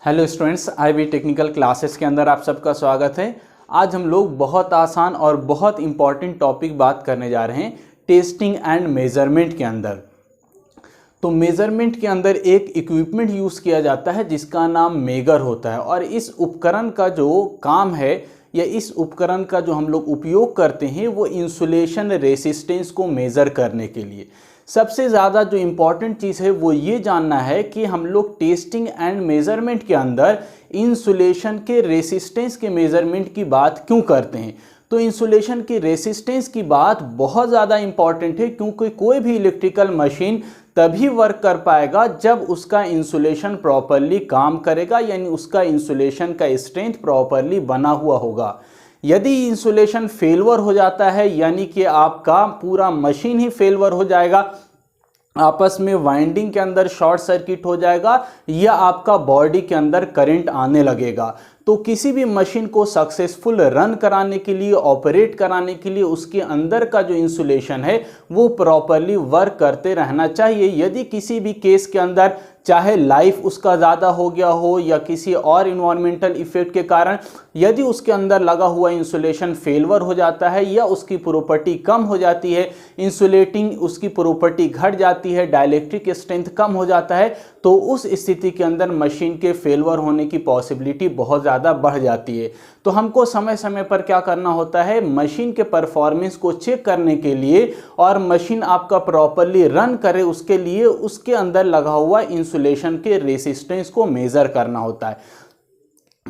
Hello students, IB technical classes के अंदर आप सबका स्वागत है। आज हम लोग बहुत आसान और बहुत इम्पॉर्टेंट टॉपिक बात करने जा रहे हैं टेस्टिंग एंड मेजरमेंट के अंदर। तो मेजरमेंट के अंदर एक इक्विपमेंट यूज़ किया जाता है जिसका नाम मेगर होता है, और इस उपकरण का जो काम है या इस उपकरण का जो हम लोग उपयोग करते हैं वो इंसुलेशन रेसिस्टेंस को मेज़र करने के लिए। सबसे ज़्यादा जो इम्पॉर्टेंट चीज़ है वो ये जानना है कि हम लोग टेस्टिंग एंड मेज़रमेंट के अंदर इंसुलेशन के रेसिस्टेंस के मेज़रमेंट की बात क्यों करते हैं। तो इंसुलेशन की रेसिस्टेंस की बात बहुत ज़्यादा इम्पॉर्टेंट है, क्योंकि कोई भी इलेक्ट्रिकल मशीन तभी वर्क कर पाएगा जब उसका इंसुलेशन प्रॉपरली काम करेगा, यानी उसका इंसुलेशन का स्ट्रेंथ प्रॉपरली बना हुआ होगा। यदि इंसुलेशन फेलवर हो जाता है यानी कि आपका पूरा मशीन ही फेलवर हो जाएगा, आपस में वाइंडिंग के अंदर शॉर्ट सर्किट हो जाएगा या आपका बॉडी के अंदर करंट आने लगेगा। तो किसी भी मशीन को सक्सेसफुल रन कराने के लिए, ऑपरेट कराने के लिए उसके अंदर का जो इंसुलेशन है वो प्रॉपरली वर्क करते रहना चाहिए। यदि किसी भी केस के अंदर चाहे लाइफ उसका ज़्यादा हो गया हो या किसी और इन्वायरमेंटल इफेक्ट के कारण यदि उसके अंदर लगा हुआ इंसुलेशन फेलवर हो जाता है या उसकी प्रॉपर्टी कम हो जाती है, इंसुलेटिंग उसकी प्रॉपर्टी घट जाती है, डाइलेक्ट्रिक स्ट्रेंथ कम हो जाता है, तो उस स्थिति के अंदर मशीन के फेलवर होने की पॉसिबिलिटी बहुत ज़्यादा बढ़ जाती है। तो हमको समय समय पर क्या करना होता है, मशीन के परफॉर्मेंस को चेक करने के लिए और मशीन आपका प्रॉपरली रन करे उसके लिए उसके अंदर लगा हुआ इंसुलेशन के रेसिस्टेंस को मेज़र करना होता है।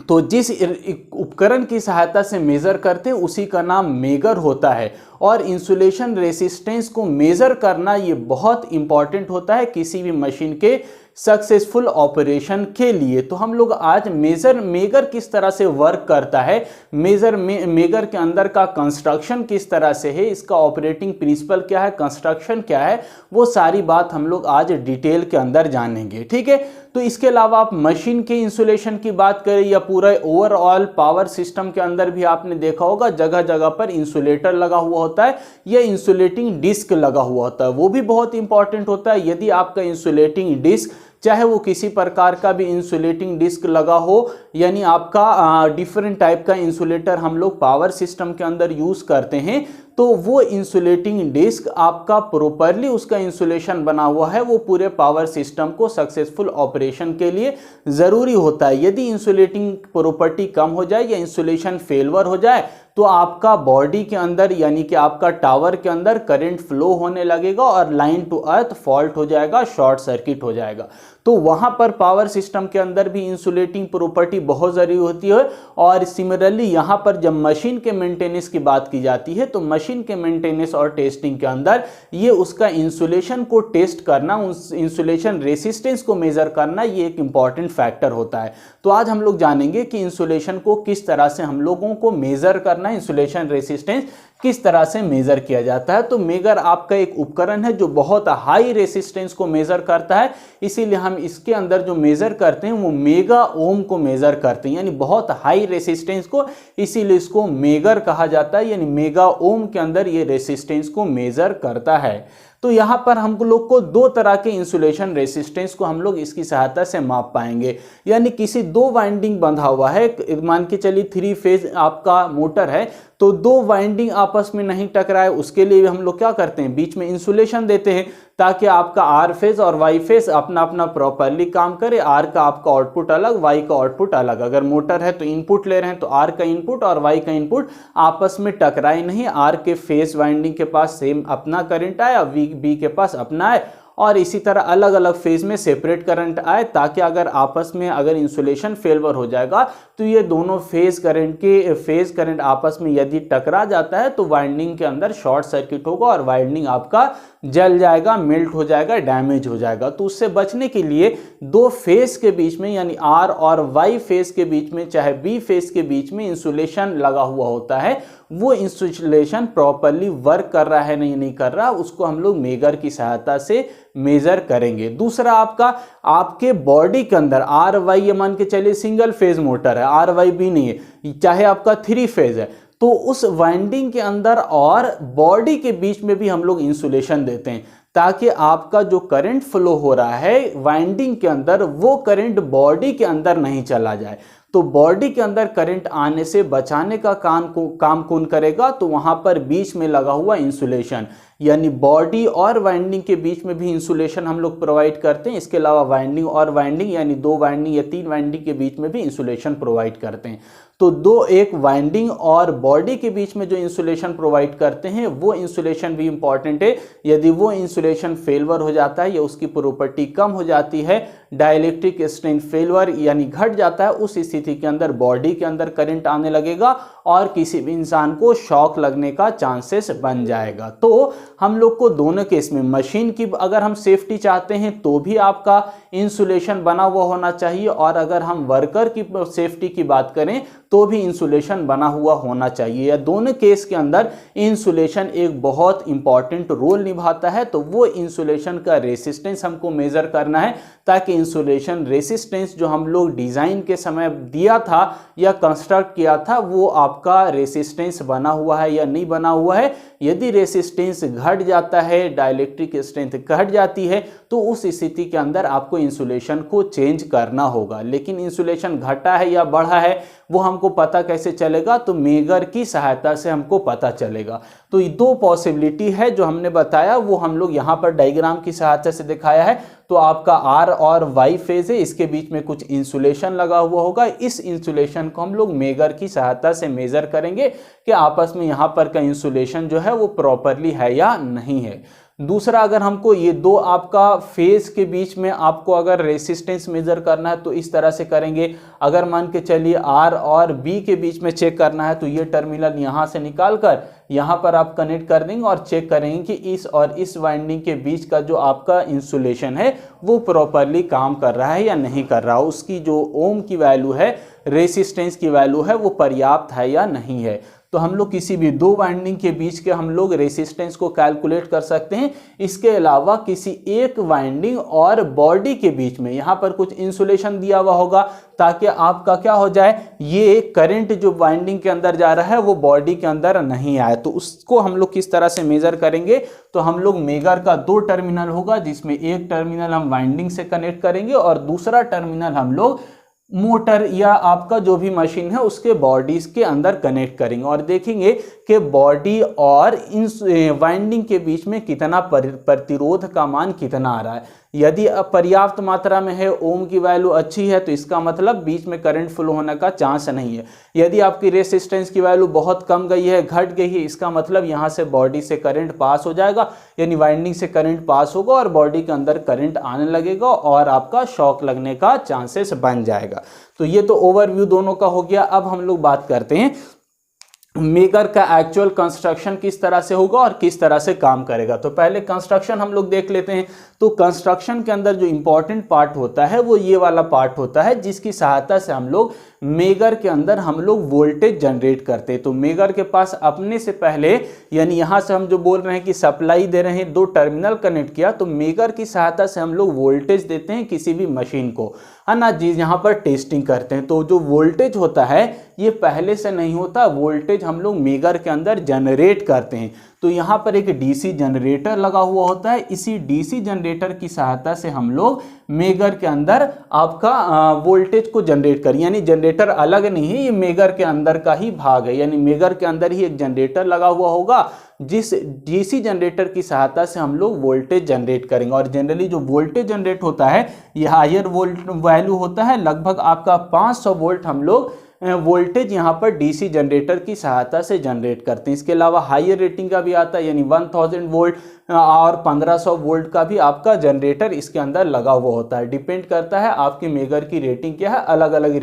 तो जिस उपकरण की सहायता से मेज़र करते हैं उसी का नाम मेगर होता है, और इंसुलेशन रेसिस्टेंस को मेज़र करना ये बहुत इंपॉर्टेंट होता है किसी भी मशीन के सक्सेसफुल ऑपरेशन के लिए। तो हम लोग आज मेगर किस तरह से वर्क करता है, मेगर के अंदर का कंस्ट्रक्शन किस तरह से है, इसका ऑपरेटिंग प्रिंसिपल क्या है, कंस्ट्रक्शन क्या है, वो सारी बात हम लोग आज डिटेल के अंदर जानेंगे। ठीक है, तो इसके अलावा आप मशीन के इंसुलेशन की बात करें या पूरा ओवरऑल पावर सिस्टम के अंदर भी आपने देखा होगा जगह जगह पर इंसुलेटर लगा हुआ होता है या इंसुलेटिंग डिस्क लगा हुआ होता है, वो भी बहुत इंपॉर्टेंट होता है। यदि आपका इंसुलेटिंग डिस्क चाहे वो किसी प्रकार का भी इंसुलेटिंग डिस्क लगा हो, यानी आपका डिफरेंट टाइप का इंसुलेटर हम लोग पावर सिस्टम के अंदर यूज करते हैं, तो वो इंसुलेटिंग डिस्क आपका प्रॉपरली उसका इंसुलेशन बना हुआ है, वो पूरे पावर सिस्टम को सक्सेसफुल ऑपरेशन के लिए ज़रूरी होता है। यदि इंसुलेटिंग प्रॉपर्टी कम हो जाए या इंसुलेशन फेलवर हो जाए तो आपका बॉडी के अंदर यानी कि आपका टावर के अंदर करंट फ्लो होने लगेगा और लाइन टू अर्थ फॉल्ट हो जाएगा, शॉर्ट सर्किट हो जाएगा। तो वहां पर पावर सिस्टम के अंदर भी इंसुलेटिंग प्रॉपर्टी बहुत ज़रूरी होती है। और सिमिलरली यहाँ पर जब मशीन के मेंटेनेंस की बात की जाती है तो मशीन के मेंटेनेंस और टेस्टिंग के अंदर ये उसका इंसुलेशन को टेस्ट करना, उस इंसुलेशन रेसिस्टेंस को मेजर करना, ये एक इंपॉर्टेंट फैक्टर होता है। तो आज हम लोग जानेंगे कि इंसुलेशन को किस तरह से हम लोगों को मेजर करना, इंसुलेशन रेसिस्टेंस किस तरह से मेजर किया जाता है। तो मेगर आपका एक उपकरण है जो बहुत हाई रेसिस्टेंस को मेजर करता है, इसीलिए हम इसके अंदर जो मेजर करते हैं वो मेगा ओम को मेजर करते हैं, यानी बहुत हाई रेसिस्टेंस को, इसीलिए इसको मेगर कहा जाता है, यानी मेगा ओम के अंदर ये रेसिस्टेंस को मेजर करता है। तो यहाँ पर हम लोग को दो तरह के इंसुलेशन रेसिस्टेंस को हम लोग इसकी सहायता से माप पाएंगे। यानी किसी दो वाइंडिंग बंधा हुआ है, मान के चलिए 3 फेज आपका मोटर है, तो दो वाइंडिंग आपस में नहीं टकराए उसके लिए हम लोग क्या करते हैं, बीच में इंसुलेशन देते हैं ताकि आपका आर फेज और वाई फेज अपना अपना प्रॉपरली काम करे। आर का आपका आउटपुट अलग, वाई का आउटपुट अलग। अगर मोटर है तो इनपुट ले रहे हैं तो आर का इनपुट और वाई का इनपुट आपस में टकराए नहीं, आर के फेज वाइंडिंग के पास सेम अपना करंट आया, बी के पास अपना है, और इसी तरह अलग अलग फेज में सेपरेट करंट आए, ताकि अगर आपस में अगर इंसुलेशन फेलवर हो जाएगा तो ये दोनों फेज करंट आपस में यदि टकरा जाता है तो वाइंडिंग के अंदर शॉर्ट सर्किट होगा और वाइंडिंग आपका जल जाएगा, मेल्ट हो जाएगा, डैमेज हो जाएगा। तो उससे बचने के लिए दो फेज के बीच में यानी आर और वाई फेज के बीच में चाहे बी फेज के बीच में इंसुलेशन लगा हुआ होता है, वो इंसुलेशन प्रॉपरली वर्क कर रहा है नहीं कर रहा, उसको हम लोग मेगर की सहायता से मेजर करेंगे। दूसरा आपके बॉडी के अंदर आर वाई, ये मान के चलिए सिंगल फेज मोटर है, आर वाई भी नहीं है, चाहे आपका 3 फेज है, तो उस वाइंडिंग के अंदर और बॉडी के बीच में भी हम लोग इंसुलेशन देते हैं ताकि आपका जो करंट फ्लो हो रहा है वाइंडिंग के अंदर वो करंट बॉडी के अंदर नहीं चला जाए। तो बॉडी के अंदर करंट आने से बचाने का काम कौन करेगा? तो वहां पर बीच में लगा हुआ इंसुलेशन, यानी बॉडी और वाइंडिंग के बीच में भी इंसुलेशन हम लोग प्रोवाइड करते हैं। इसके अलावा वाइंडिंग और वाइंडिंग यानी 2 वाइंडिंग या 3 वाइंडिंग के बीच में भी इंसुलेशन प्रोवाइड करते हैं। तो एक वाइंडिंग और बॉडी के बीच में जो इंसुलेशन प्रोवाइड करते हैं वो इंसुलेशन भी इंपॉर्टेंट है। यदि वो इंसुलेशन फेलवर हो जाता है या उसकी प्रॉपर्टी कम हो जाती है, डाइलेक्ट्रिक स्ट्रेंथ फेलवर यानी घट जाता है, उस स्थिति के अंदर बॉडी के अंदर करंट आने लगेगा और किसी भी इंसान को शॉक लगने का चांसेस बन जाएगा। तो हम लोग को दोनों केस में मशीन की अगर हम सेफ्टी चाहते हैं तो भी आपका इंसुलेशन बना हुआ होना चाहिए, और अगर हम वर्कर की सेफ्टी की बात करें तो भी इंसुलेशन बना हुआ होना चाहिए। या दोनों केस के अंदर इंसुलेशन एक बहुत इंपॉर्टेंट रोल निभाता है। तो वो इंसुलेशन का रेसिस्टेंस हमको मेजर करना है, ताकि इंसुलेशन रेसिस्टेंस जो हम लोग डिजाइन के समय दिया था या कंस्ट्रक्ट किया था वो आपका रेसिस्टेंस बना हुआ है या नहीं बना हुआ है। यदि रेसिस्टेंस घट जाता है, डाइलेक्ट्रिक स्ट्रेंथ घट जाती है, तो उस स्थिति के अंदर आपको इंसुलेशन को चेंज करना होगा। लेकिन इंसुलेशन घटा है या बढ़ा है वो हमको पता कैसे चलेगा? तो मेगर की सहायता से हमको पता चलेगा। तो ये 2 पॉसिबिलिटी है जो हमने बताया, वो हम लोग यहाँ पर डायग्राम की सहायता से दिखाया है। तो आपका आर और वाई फेज है, इसके बीच में कुछ इंसुलेशन लगा हुआ होगा। इस इंसुलेशन को हम लोग मेगर की सहायता से मेजर करेंगे कि आपस में यहाँ पर का इंसुलेशन जो है वो प्रॉपरली है या नहीं है। दूसरा, अगर हमको ये 2 आपका फेज के बीच में आपको अगर रेसिस्टेंस मेजर करना है तो इस तरह से करेंगे। अगर मान के चलिए आर और बी के बीच में चेक करना है तो ये टर्मिनल यहाँ से निकाल कर यहाँ पर आप कनेक्ट कर देंगे और चेक करेंगे कि इस और इस वाइंडिंग के बीच का जो आपका इंसुलेशन है वो प्रॉपरली काम कर रहा है या नहीं कर रहा, उसकी जो ओम की वैल्यू है, रेसिस्टेंस की वैल्यू है, वो पर्याप्त है या नहीं है। तो हम लोग किसी भी 2 वाइंडिंग के बीच के हम लोग रेसिस्टेंस को कैलकुलेट कर सकते हैं। इसके अलावा किसी एक वाइंडिंग और बॉडी के बीच में यहाँ पर कुछ इंसुलेशन दिया हुआ होगा, ताकि आपका क्या हो जाए, ये करंट जो वाइंडिंग के अंदर जा रहा है वो बॉडी के अंदर नहीं आए। तो उसको हम लोग किस तरह से मेजर करेंगे? तो हम लोग मेगर का 2 टर्मिनल होगा, जिसमें एक टर्मिनल हम वाइंडिंग से कनेक्ट करेंगे और दूसरा टर्मिनल हम लोग मोटर या आपका जो भी मशीन है उसके बॉडीज के अंदर कनेक्ट करेंगे और देखेंगे कि बॉडी और इन वाइंडिंग के बीच में कितना प्रतिरोध का मान कितना आ रहा है। यदि पर्याप्त मात्रा में है, ओम की वैल्यू अच्छी है, तो इसका मतलब बीच में करंट फ्लो होने का चांस नहीं है। यदि आपकी रेसिस्टेंस की वैल्यू बहुत कम गई है, घट गई है, इसका मतलब यहाँ से बॉडी से करंट पास हो जाएगा, यानी वाइंडिंग से करंट पास होगा और बॉडी के अंदर करंट आने लगेगा और आपका शॉक लगने का चांसेस बन जाएगा। तो ये तो ओवरव्यू दोनों का हो गया। अब हम लोग बात करते हैं मेगर का एक्चुअल कंस्ट्रक्शन किस तरह से होगा और किस तरह से काम करेगा। तो पहले कंस्ट्रक्शन हम लोग देख लेते हैं। तो कंस्ट्रक्शन के अंदर जो इंपॉर्टेंट पार्ट होता है वो ये वाला पार्ट होता है, जिसकी सहायता से हम लोग मेगर के अंदर हम लोग वोल्टेज जनरेट करते हैं। तो मेगर के पास अपने से पहले, यानी यहाँ से हम जो बोल रहे हैं कि सप्लाई दे रहे हैं, 2 टर्मिनल कनेक्ट किया, तो मेगर की सहायता से हम लोग वोल्टेज देते हैं किसी भी मशीन को, है ना जी। यहाँ पर टेस्टिंग करते हैं तो जो वोल्टेज होता है ये पहले से नहीं होता, वोल्टेज हम लोग मेगर के अंदर जनरेट करते हैं। तो यहाँ पर एक डीसी जनरेटर लगा हुआ होता है, इसी डीसी जनरेटर की सहायता से हम लोग मेगर के अंदर आपका वोल्टेज को जनरेट करें। यानी जनरेटर अलग नहीं है, ये मेगर के अंदर का ही भाग है, यानी मेगर के अंदर ही एक जनरेटर लगा हुआ होगा, जिस डीसी जनरेटर की सहायता से हम लोग वोल्टेज जनरेट करेंगे। और जनरली जो वोल्टेज जनरेट होता है ये हायर वोल्ट वैल्यू होता है, लगभग आपका 500 वोल्ट हम लोग वोल्टेज यहाँ पर डीसी जनरेटर की सहायता से जनरेट करते हैं। इसके अलावा हायर रेटिंग का भी आता है, यानी 1000 वोल्ट और 1500 वोल्ट का भी आपका जनरेटर इसके अंदर लगा हुआ होता है। डिपेंड करता है आपकी मेगर की रेटिंग क्या है, अलग अलग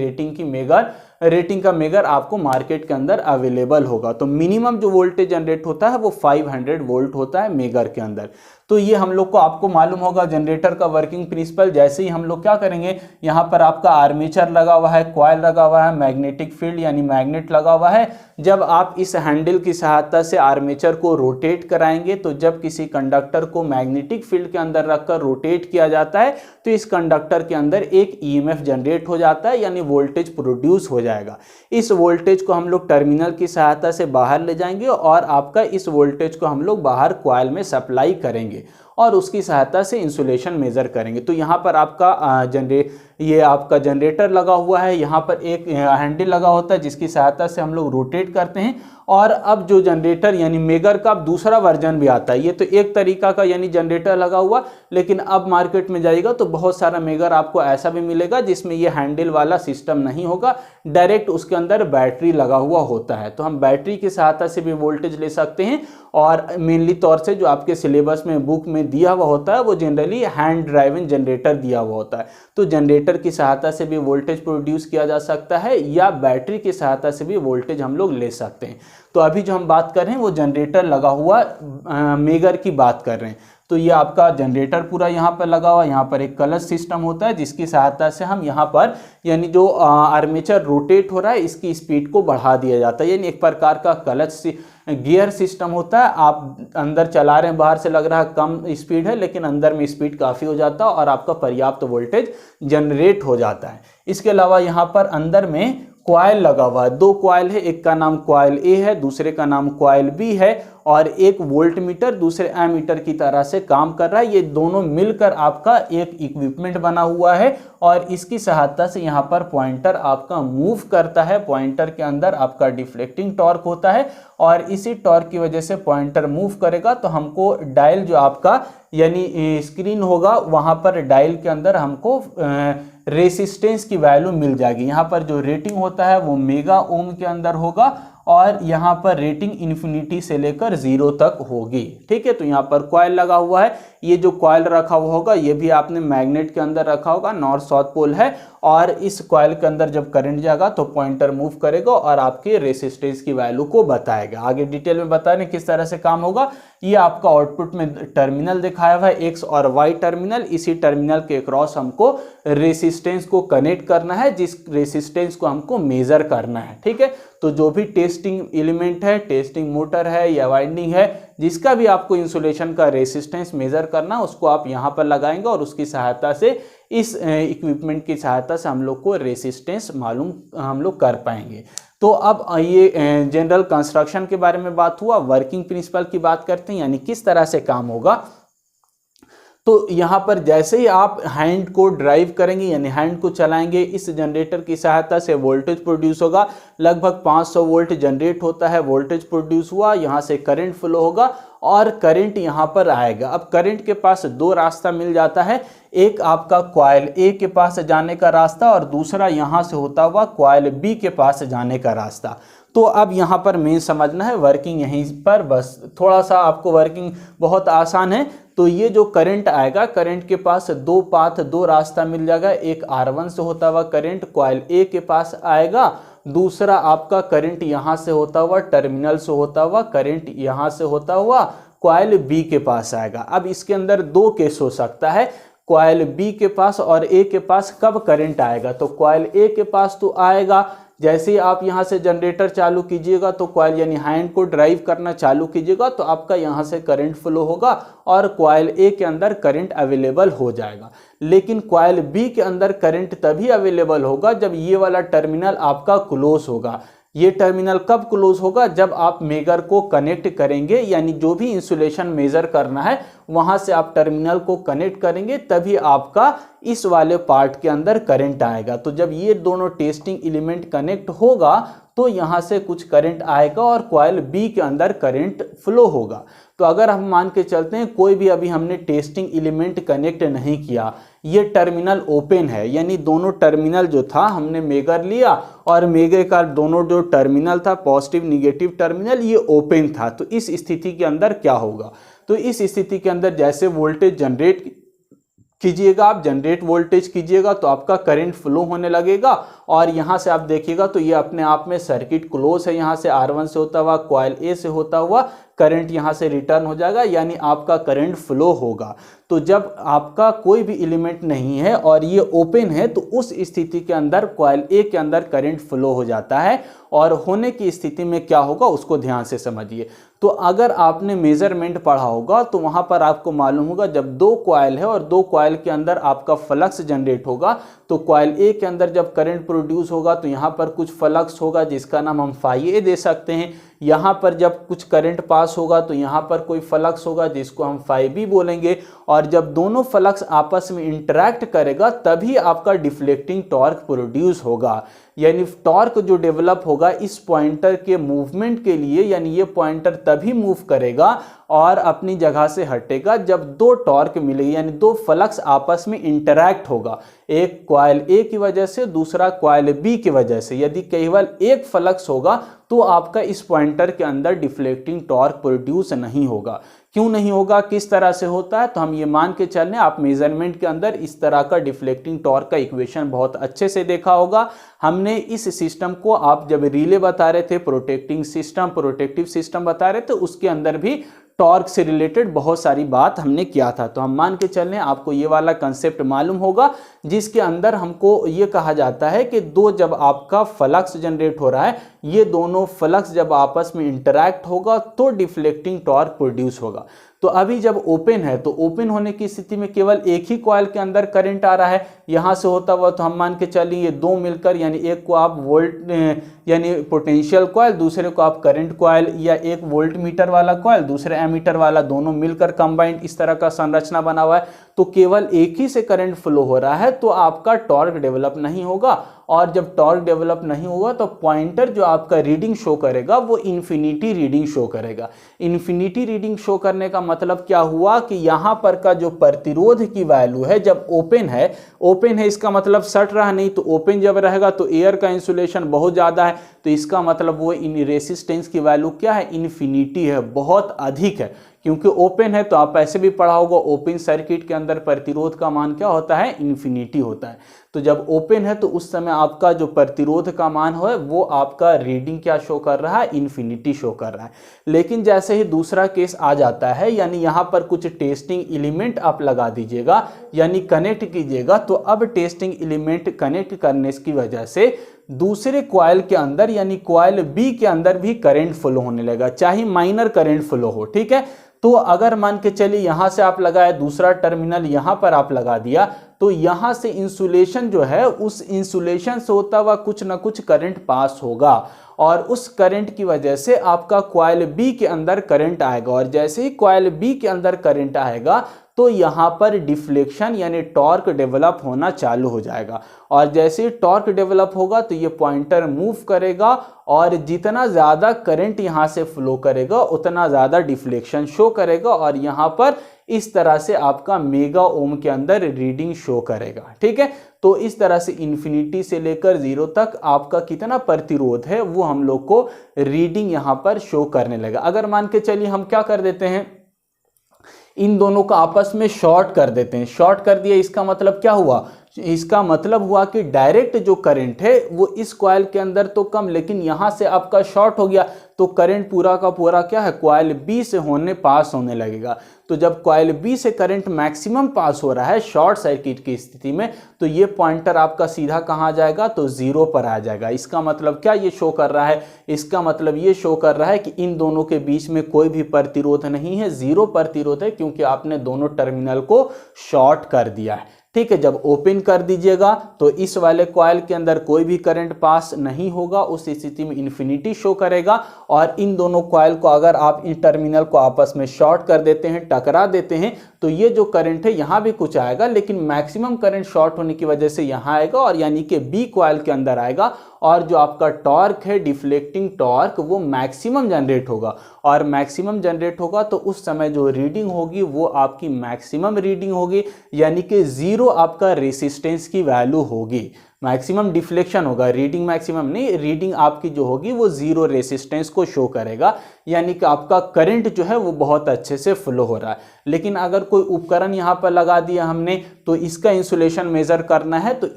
रेटिंग का मेगर आपको मार्केट के अंदर अवेलेबल होगा। तो मिनिमम जो वोल्टेज जनरेट होता है वो 500 वोल्ट होता है मेगर के अंदर। तो ये हम लोग को आपको मालूम होगा जनरेटर का वर्किंग प्रिंसिपल। जैसे ही हम लोग क्या करेंगे, यहाँ पर आपका आर्मेचर लगा हुआ है, कॉइल लगा हुआ है, मैग्नेटिक फील्ड यानी मैग्नेट लगा हुआ है। जब आप इस हैंडल की सहायता से आर्मेचर को रोटेट कराएंगे, तो जब किसी कंडक्टर को मैग्नेटिक फील्ड के अंदर रखकर रोटेट किया जाता है तो इस कंडक्टर के अंदर एक ईएमएफ जनरेट हो जाता है, यानी वोल्टेज प्रोड्यूस हो जाएगा। इस वोल्टेज को हम लोग टर्मिनल की सहायता से बाहर ले जाएंगे और आपका इस वोल्टेज को हम लोग बाहर कॉइल में सप्लाई करेंगे। और उसकी सहायता से इंसुलेशन मेज़र करेंगे। तो यहाँ पर आपका ये आपका जनरेटर लगा हुआ है, यहाँ पर एक हैंडल लगा होता है जिसकी सहायता से हम लोग रोटेट करते हैं। और अब जो जनरेटर यानी मेगर का अब दूसरा वर्जन भी आता है। ये तो एक तरीका का यानी जनरेटर लगा हुआ, लेकिन अब मार्केट में जाएगा तो बहुत सारा मेगर आपको ऐसा भी मिलेगा जिसमें ये हैंडल वाला सिस्टम नहीं होगा, डायरेक्ट उसके अंदर बैटरी लगा हुआ होता है। तो हम बैटरी की सहायता से भी वोल्टेज ले सकते हैं। और मेनली तौर से जो आपके सिलेबस में बुक में दिया हुआ होता है वो जनरली हैंड ड्राइवन जनरेटर दिया हुआ होता है। तो जनरेटर की सहायता से भी वोल्टेज प्रोड्यूस किया जा सकता है या बैटरी की सहायता से भी वोल्टेज हम लोग ले सकते हैं। तो अभी जो हम बात कर रहे हैं वो जनरेटर लगा हुआ मेगर की बात कर रहे हैं। तो ये आपका जनरेटर पूरा यहाँ पर लगा हुआ, यहाँ पर एक क्लच सिस्टम होता है जिसकी सहायता से हम यहाँ पर यानी जो आर्मेचर रोटेट हो रहा है इसकी स्पीड को बढ़ा दिया जाता है। यानी एक प्रकार का क्लच गियर सिस्टम होता है। आप अंदर चला रहे हैं, बाहर से लग रहा है कम स्पीड है, लेकिन अंदर में स्पीड काफ़ी हो जाता है और आपका पर्याप्त वोल्टेज जनरेट हो जाता है। इसके अलावा यहाँ पर अंदर में कॉइल लगा हुआ है, दो कॉइल है, एक का नाम कॉइल ए है, दूसरे का नाम कॉइल बी है। और एक वोल्ट मीटर दूसरे एमीटर की तरह से काम कर रहा है। ये दोनों मिलकर आपका एक इक्विपमेंट बना हुआ है और इसकी सहायता से यहाँ पर पॉइंटर आपका मूव करता है। पॉइंटर के अंदर आपका डिफ्लेक्टिंग टॉर्क होता है और इसी टॉर्क की वजह से पॉइंटर मूव करेगा तो हमको डायल जो आपका यानी स्क्रीन होगा वहाँ पर डायल के अंदर हमको रेसिस्टेंस की वैल्यू मिल जाएगी। यहाँ पर जो रेटिंग होता है वो मेगा ओम के अंदर होगा और यहाँ पर रेटिंग इन्फिनिटी से लेकर 0 तक होगी। ठीक है, तो यहाँ पर कॉइल लगा हुआ है। ये जो कॉइल रखा हुआ होगा ये भी आपने मैग्नेट के अंदर रखा होगा, नॉर्थ साउथ पोल है। और इस कॉइल के अंदर जब करंट जाएगा तो पॉइंटर मूव करेगा और आपके रेसिस्टेंस की वैल्यू को बताएगा। आगे डिटेल में बता रहे किस तरह से काम होगा। ये आपका आउटपुट में टर्मिनल दिखाया हुआ है, एक्स और वाई टर्मिनल। इसी टर्मिनल के क्रॉस हमको रेसिस्टेंस को कनेक्ट करना है, जिस रेसिस्टेंस को हमको मेजर करना है। ठीक है, तो जो भी टेस्टिंग एलिमेंट है, टेस्टिंग मोटर है या वाइंडिंग है, जिसका भी आपको इंसुलेशन का रेसिस्टेंस मेजर करना उसको आप यहाँ पर लगाएंगे और उसकी सहायता से इस इक्विपमेंट की सहायता से हम लोग को रेसिस्टेंस मालूम हम लोग कर पाएंगे। तो अब ये जनरल कंस्ट्रक्शन के बारे में बात हुआ। वर्किंग प्रिंसिपल की बात करते हैं, यानी किस तरह से काम होगा। तो यहाँ पर जैसे ही आप हैंड को ड्राइव करेंगे यानी हैंड को चलाएंगे, इस जनरेटर की सहायता से वोल्टेज प्रोड्यूस होगा। लगभग 500 वोल्ट जनरेट होता है, वोल्टेज प्रोड्यूस हुआ, यहाँ से करंट फ्लो होगा और करंट यहाँ पर आएगा। अब करंट के पास दो रास्ता मिल जाता है, एक आपका कॉइल ए के पास जाने का रास्ता और दूसरा यहाँ से होता हुआ कॉइल बी के पास जाने का रास्ता। तो अब यहाँ पर मेन समझना है वर्किंग यहीं पर, बस थोड़ा सा आपको वर्किंग बहुत आसान है। तो ये जो करंट आएगा, करंट के पास दो पाथ, दो रास्ता मिल जाएगा। एक R1 से होता हुआ करंट कॉइल ए के पास आएगा, दूसरा आपका करंट यहाँ से होता हुआ टर्मिनल से होता हुआ करंट यहाँ से होता हुआ कॉइल बी के पास आएगा। अब इसके अंदर दो केस हो सकता है, कॉइल बी के पास और ए के पास कब करंट आएगा। तो कॉइल ए के पास तो आएगा जैसे ही आप यहाँ से जनरेटर चालू कीजिएगा तो कॉइल यानी हैंड को ड्राइव करना चालू कीजिएगा तो आपका यहाँ से करंट फ्लो होगा और कॉइल ए के अंदर करंट अवेलेबल हो जाएगा। लेकिन कॉइल बी के अंदर करंट तभी अवेलेबल होगा जब ये वाला टर्मिनल आपका क्लोज होगा। ये टर्मिनल कब क्लोज होगा, जब आप मेगर को कनेक्ट करेंगे, यानी जो भी इंसुलेशन मेजर करना है वहां से आप टर्मिनल को कनेक्ट करेंगे तभी आपका इस वाले पार्ट के अंदर करंट आएगा। तो जब ये दोनों टेस्टिंग एलिमेंट कनेक्ट होगा तो यहाँ से कुछ करंट आएगा और कॉइल बी के अंदर करंट फ्लो होगा। तो अगर हम मान के चलते हैं कोई भी अभी हमने टेस्टिंग एलिमेंट कनेक्ट नहीं किया, ये टर्मिनल ओपन है, यानी दोनों टर्मिनल जो था हमने मेगर लिया और मेगर का दोनों जो टर्मिनल था पॉजिटिव निगेटिव टर्मिनल ये ओपन था। तो इस स्थिति के अंदर क्या होगा, तो इस स्थिति के अंदर जैसे वोल्टेज जनरेट कीजिएगा, आप जनरेट वोल्टेज कीजिएगा तो आपका करंट फ्लो होने लगेगा और यहाँ से आप देखिएगा तो ये अपने आप में सर्किट क्लोज है। यहाँ से R1 से होता हुआ कॉइल ए से होता हुआ करंट यहाँ से रिटर्न हो जाएगा, यानी आपका करंट फ्लो होगा। तो जब आपका कोई भी एलिमेंट नहीं है और ये ओपन है तो उस स्थिति के अंदर कॉइल ए के अंदर करंट फ्लो हो जाता है और होने की स्थिति में क्या होगा उसको ध्यान से समझिए। तो अगर आपने मेजरमेंट पढ़ा होगा तो वहाँ पर आपको मालूम होगा जब दो कॉइल है और दो कॉइल के अंदर आपका फ्लक्स जनरेट होगा तो कॉइल ए के अंदर जब करंट प्रोड्यूस होगा तो यहाँ पर कुछ फ्लक्स होगा जिसका नाम हम फाई ए दे सकते हैं। यहाँ पर जब कुछ करंट पास होगा तो यहाँ पर कोई फ्लक्स होगा जिसको हम phi बोलेंगे, और जब दोनों फ्लक्स आपस में इंटरैक्ट करेगा तभी आपका डिफ्लेक्टिंग टॉर्क प्रोड्यूस होगा। यानी टॉर्क जो डेवलप होगा इस पॉइंटर के मूवमेंट के लिए, यानी ये पॉइंटर तभी मूव करेगा और अपनी जगह से हटेगा जब दो टॉर्क मिलेगी, यानी दो फ्लक्स आपस में इंटरैक्ट होगा, एक कॉइल ए की वजह से दूसरा कॉइल बी की वजह से। यदि केवल एक फ्लक्स होगा तो आपका इस पॉइंटर के अंदर डिफ्लेक्टिंग टॉर्क प्रोड्यूस नहीं होगा। क्यों नहीं होगा, किस तरह से होता है, तो हम ये मान के चल रहे हैं, आप मेजरमेंट के अंदर इस तरह का डिफ्लेक्टिंग टॉर्क का इक्वेशन बहुत अच्छे से देखा होगा। हमने इस सिस्टम को, आप जब रिले बता रहे थे, प्रोटेक्टिव सिस्टम बता रहे थे, उसके अंदर भी टॉर्क से रिलेटेड बहुत सारी बात हमने किया था। तो हम मान के चल रहे हैं आपको ये वाला कंसेप्ट मालूम होगा, जिसके अंदर हमको ये कहा जाता है कि जब आपका फ्लक्स जनरेट हो रहा है, ये दोनों फ्लक्स जब आपस में इंटरैक्ट होगा तो डिफ्लेक्टिंग टॉर्क प्रोड्यूस होगा। तो अभी जब ओपन है तो ओपन होने की स्थिति में केवल एक ही कॉइल के अंदर करंट आ रहा है, यहां से होता हुआ, तो हम मान के चलिए ये दो मिलकर, यानी एक को आप वोल्ट यानी पोटेंशियल कॉइल, दूसरे को आप करंट कॉइल, या एक वोल्ट मीटर वाला कॉइल दूसरे एमीटर वाला, दोनों मिलकर कंबाइंड इस तरह का संरचना बना हुआ है, तो केवल एक ही से करंट फ्लो हो रहा है, तो आपका टॉर्क डेवलप नहीं होगा। और जब टॉर्क डेवलप नहीं होगा तो पॉइंटर जो आपका रीडिंग शो करेगा वो इन्फिनिटी रीडिंग शो करेगा। इन्फिनिटी रीडिंग शो करने का मतलब क्या हुआ कि यहाँ पर का जो प्रतिरोध की वैल्यू है, जब ओपन है इसका मतलब सट रहा नहीं, तो ओपन जब रहेगा तो एयर का इंसुलेशन बहुत ज़्यादा है, तो इसका मतलब वो इन रेसिस्टेंस की वैल्यू क्या है, इन्फिनिटी है, बहुत अधिक है। क्योंकि ओपन है तो आप ऐसे भी पढ़ा होगा, ओपन सर्किट के अंदर प्रतिरोध का मान क्या होता है, इन्फिनिटी होता है। तो जब ओपन है तो उस समय आपका जो प्रतिरोध का मान है वो आपका रीडिंग क्या शो कर रहा है, इन्फिनिटी शो कर रहा है। लेकिन जैसे ही दूसरा केस आ जाता है, यानी यहाँ पर कुछ टेस्टिंग एलिमेंट आप लगा दीजिएगा, यानी कनेक्ट कीजिएगा, तो अब टेस्टिंग एलिमेंट कनेक्ट करने की वजह से दूसरे कॉइल के अंदर, यानी कॉइल बी के अंदर भी करंट फ्लो होने लगेगा, चाहे माइनर करंट फ्लो हो, ठीक है। तो अगर मान के चलिए यहां से आप लगाए, दूसरा टर्मिनल यहां पर आप लगा दिया, तो यहां से इंसुलेशन जो है, उस इंसुलेशन से होता हुआ कुछ ना कुछ करंट पास होगा, और उस करंट की वजह से आपका कॉइल बी के अंदर करंट आएगा, और जैसे ही कॉइल बी के अंदर करंट आएगा तो यहाँ पर डिफ्लेक्शन यानी टॉर्क डेवलप होना चालू हो जाएगा, और जैसे ही टॉर्क डेवलप होगा तो ये पॉइंटर मूव करेगा, और जितना ज़्यादा करंट यहाँ से फ्लो करेगा उतना ज़्यादा डिफ्लेक्शन शो करेगा, और यहाँ पर इस तरह से आपका मेगा ओम के अंदर रीडिंग शो करेगा, ठीक है। तो इस तरह से इन्फिनिटी से लेकर 0 तक आपका कितना प्रतिरोध है वो हम लोग को रीडिंग यहाँ पर शो करने लगा। अगर मान के चलिए हम क्या कर देते हैं, इन दोनों को आपस में शॉर्ट कर देते हैं, शॉर्ट कर दिया, इसका मतलब क्या हुआ, इसका मतलब हुआ कि डायरेक्ट जो करंट है वो इस कॉइल के अंदर तो कम, लेकिन यहां से आपका शॉर्ट हो गया तो करंट पूरा का पूरा क्या है, कॉइल बी से पास होने लगेगा। तो जब कॉइल बी से करंट मैक्सिमम पास हो रहा है शॉर्ट सर्किट की स्थिति में, तो ये पॉइंटर आपका सीधा कहाँ जाएगा, तो 0 पर आ जाएगा। इसका मतलब क्या ये शो कर रहा है, इसका मतलब ये शो कर रहा है कि इन दोनों के बीच में कोई भी प्रतिरोध नहीं है, 0 प्रतिरोध है, क्योंकि आपने दोनों टर्मिनल को शॉर्ट कर दिया है, ठीक है। जब ओपन कर दीजिएगा तो इस वाले कॉइल के अंदर कोई भी करंट पास नहीं होगा, उस स्थिति में इन्फिनिटी शो करेगा, और इन दोनों कॉइल को अगर आप इन टर्मिनल को आपस में शॉर्ट कर देते हैं, टकरा देते हैं, तो ये जो करंट है यहाँ भी कुछ आएगा, लेकिन मैक्सिमम करंट शॉर्ट होने की वजह से यहाँ आएगा, और यानी कि बी कॉइल के अंदर आएगा, और जो आपका टॉर्क है, डिफ्लेक्टिंग टॉर्क, वो मैक्सिमम जनरेट होगा, और मैक्सिमम जनरेट होगा तो उस समय जो रीडिंग होगी वो आपकी मैक्सिमम रीडिंग होगी, यानी कि 0 आपका रेसिस्टेंस की वैल्यू होगी। मैक्सिमम डिफ्लेक्शन होगा, रीडिंग मैक्सिमम नहीं, रीडिंग आपकी जो होगी वो 0 रेसिस्टेंस को शो करेगा, यानी कि आपका करंट जो है वो बहुत अच्छे से फ्लो हो रहा है। लेकिन अगर कोई उपकरण यहाँ पर लगा दिया हमने, तो इसका इंसुलेशन मेजर करना है, तो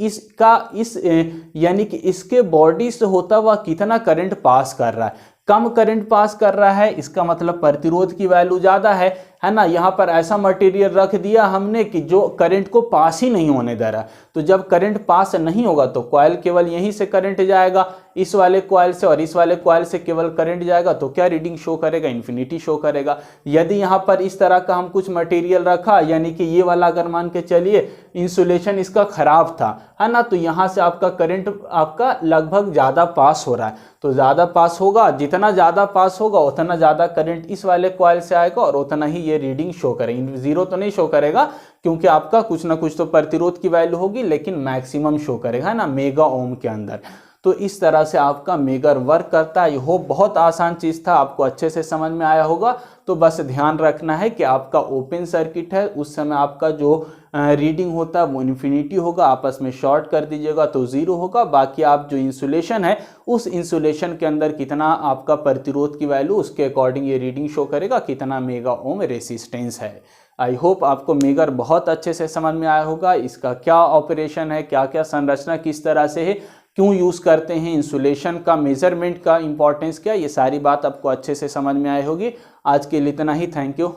यानी कि इसके बॉडी से होता हुआ कितना करंट पास कर रहा है, कम करंट पास कर रहा है, इसका मतलब प्रतिरोध की वैल्यू ज़्यादा है। है ना। यहाँ पर ऐसा मटेरियल रख दिया हमने कि जो करंट को पास ही नहीं होने दे रहा। तो जब करंट पास नहीं होगा तो कॉइल केवल यहीं से करंट जाएगा, इस वाले कॉइल से, और इस वाले कॉइल से केवल करंट जाएगा, तो क्या रीडिंग शो करेगा, इन्फिनिटी शो करेगा। यदि यहाँ पर इस तरह का हम कुछ मटेरियल रखा, यानी कि ये वाला अगर मान के चलिए इंसुलेशन इसका खराब था, है ना, तो यहाँ से आपका करंट आपका लगभग ज़्यादा पास हो रहा है। तो ज़्यादा पास होगा, जितना ज़्यादा पास होगा उतना ज़्यादा करंट इस वाले कॉइल से आएगा और उतना ही ये रीडिंग शो करेगा। जीरो तो नहीं शो करेगा क्योंकि आपका कुछ ना कुछ तो प्रतिरोध की वैल्यू होगी, लेकिन मैक्सिमम शो करेगा, है ना, मेगा ओम के अंदर। तो इस तरह से आपका मेगर वर्क करता है। ये बहुत आसान चीज़ था, आपको अच्छे से समझ में आया होगा। तो बस ध्यान रखना है कि आपका ओपन सर्किट है, उस समय आपका जो रीडिंग होता है वो इन्फिनिटी होगा, आपस में शॉर्ट कर दीजिएगा तो जीरो होगा। बाकी आप जो इंसुलेशन है उस इंसुलेशन के अंदर कितना आपका प्रतिरोध की वैल्यू, उसके अकॉर्डिंग ये रीडिंग शो करेगा कितना मेगा ओम रेसिस्टेंस है। आई होप आपको मेगर बहुत अच्छे से समझ में आया होगा, इसका क्या ऑपरेशन है, क्या क्या संरचना किस तरह से है, क्यों यूज़ करते हैं, इंसुलेशन का मेजरमेंट का इंपॉर्टेंस क्या, ये सारी बात आपको अच्छे से समझ में आई होगी। आज के लिए इतना ही, थैंक यू।